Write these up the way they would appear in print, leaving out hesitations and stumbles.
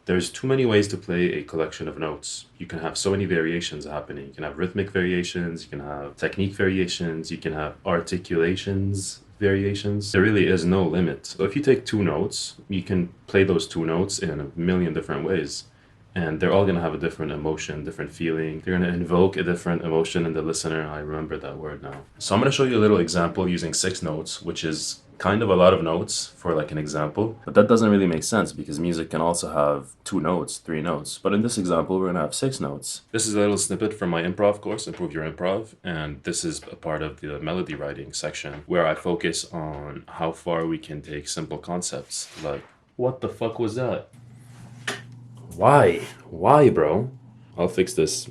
There's too many ways to play a collection of notes. You can have so many variations happening. You can have rhythmic variations, you can have technique variations, you can have articulations variations. There really is no limit. So if you take two notes, you can play those two notes in a million different ways. And they're all going to have a different emotion, different feeling. They're going to invoke a different emotion in the listener. I remember that word now. So I'm going to show you a little example using 6 notes, which is kind of a lot of notes for like an example. But that doesn't really make sense because music can also have 2 notes, 3 notes. But in this example, we're going to have 6 notes. This is a little snippet from my improv course, Improve Your Improv. And this is a part of the melody writing section where I focus on how far we can take simple concepts like, what the fuck was that? Why? Why, bro? I'll fix this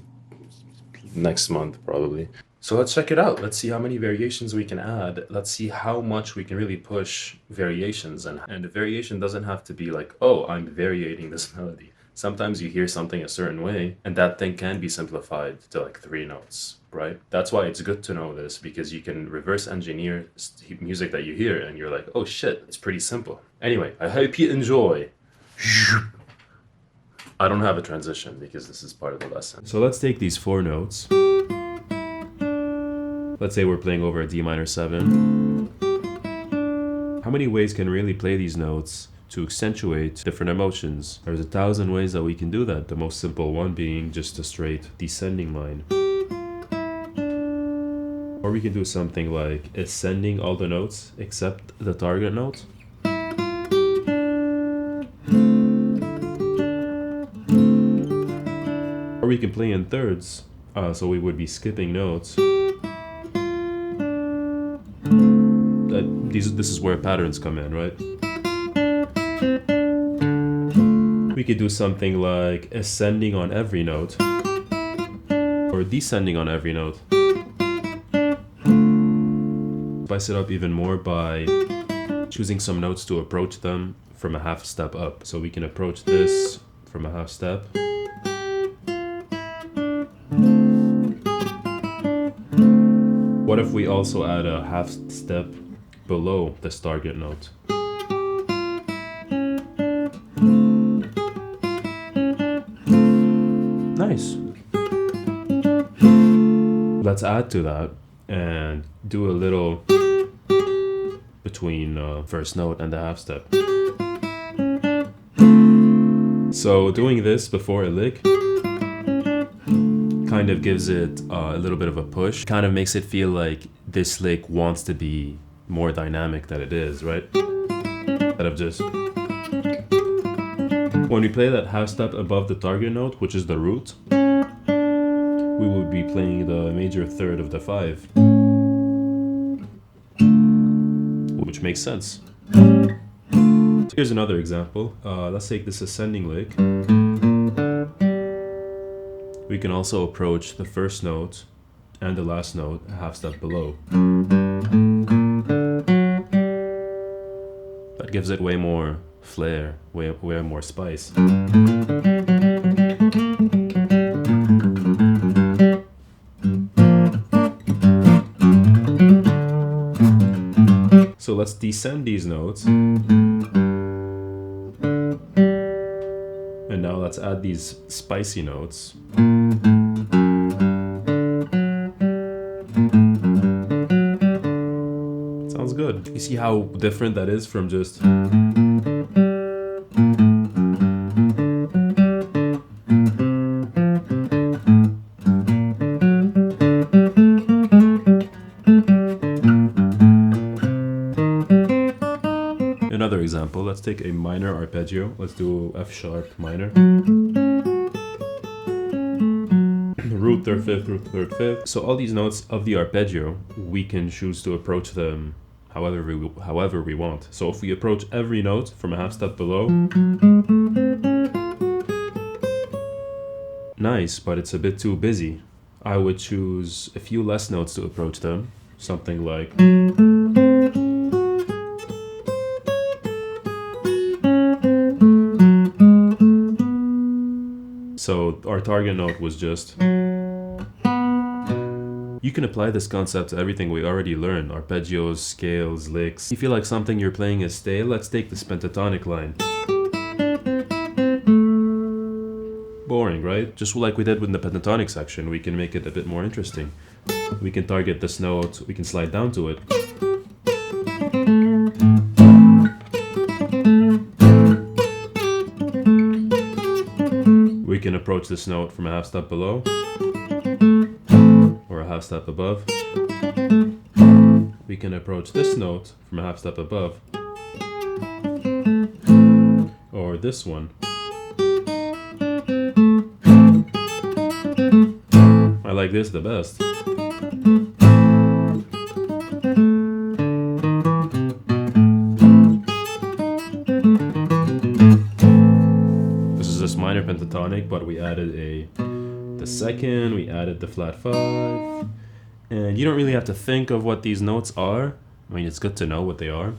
next month, probably. So let's check it out. Let's see how many variations we can add. Let's see how much we can really push variations. And the variation doesn't have to be like, oh, I'm variating this melody. Sometimes you hear something a certain way, and that thing can be simplified to like 3 notes, right? That's why it's good to know this, because you can reverse engineer music that you hear, and you're like, oh shit, it's pretty simple. Anyway, I hope you enjoy. I don't have a transition because this is part of the lesson. So let's take these 4 notes. Let's say we're playing over a D minor 7. How many ways can we really play these notes to accentuate different emotions? There's 1,000 ways that we can do that. The most simple one being just a straight descending line. Or we can do something like ascending all the notes except the target note. Or we can play in thirds, so we would be skipping notes. This is where patterns come in, right? We could do something like ascending on every note, or descending on every note. Spice it up even more by choosing some notes to approach them from a half step up. So we can approach this from a half step. What if we also add a half step below this target note? Nice. Let's add to that and do a little between first note and the half step. So doing this before a lick kind of gives it a little bit of a push. Kind of makes it feel like this lick wants to be more dynamic than it is, right? Instead of just... When we play that half step above the target note, which is the root, we would be playing the major third of the 5. Which makes sense. Here's another example. Let's take this ascending lick. We can also approach the first note and the last note a half step below. That gives it way more flair, way more spice. So let's descend these notes. And now let's add these spicy notes. Sounds good. You see how different that is from just... Another example, let's take a minor arpeggio. Let's do F sharp minor. Root, third, fifth, root, third, fifth. So all these notes of the arpeggio, we can choose to approach them however we want. So if we approach every note from a half step below, nice, but it's a bit too busy. I would choose a few less notes to approach them. Something like... So our target note was just... You can apply this concept to everything we already learned. Arpeggios, scales, licks. If you feel like something you're playing is stale, let's take this pentatonic line. boring, right? Just like we did with the pentatonic section, we can make it a bit more interesting. We can target this note, we can slide down to it. We can approach this note from a half step below or a half step above. We can approach this note from a half step above or this one. I like this the best. This is this minor pentatonic, but we added the second, we added the flat 5. And you don't really have to think of what these notes are. I mean, it's good to know what they are,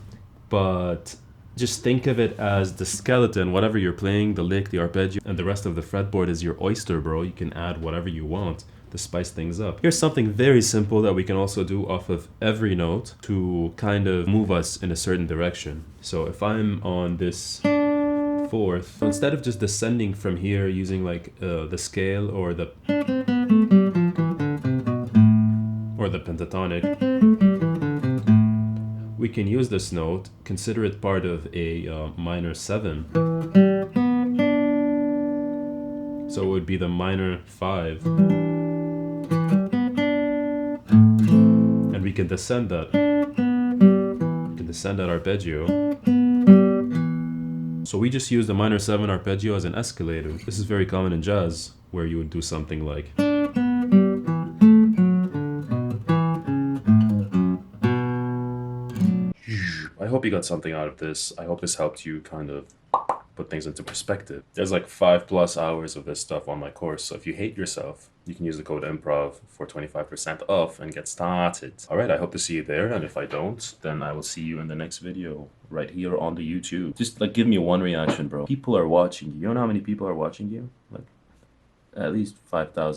but just think of it as the skeleton, whatever you're playing, the lick, the arpeggio, and the rest of the fretboard is your oyster, bro. You can add whatever you want to spice things up. Here's something very simple that we can also do off of every note to kind of move us in a certain direction. So if I'm on this 4th, so instead of just descending from here using like the scale or the pentatonic, we can use this note, consider it part of a minor 7. So it would be the minor 5. And we can descend that. We can descend that arpeggio. So we just use the minor 7 arpeggio as an escalator. This is very common in jazz, where you would do something like... I hope you got something out of this. I hope this helped you kind of put things into perspective. There's like 5+ hours of this stuff on my course, so if you hate yourself, you can use the code IMPROV for 25% off and get started. Alright, I hope to see you there, and if I don't, then I will see you in the next video right here on the YouTube. Just like give me one reaction, bro. People are watching you. You know how many people are watching you? Like at least 5,000.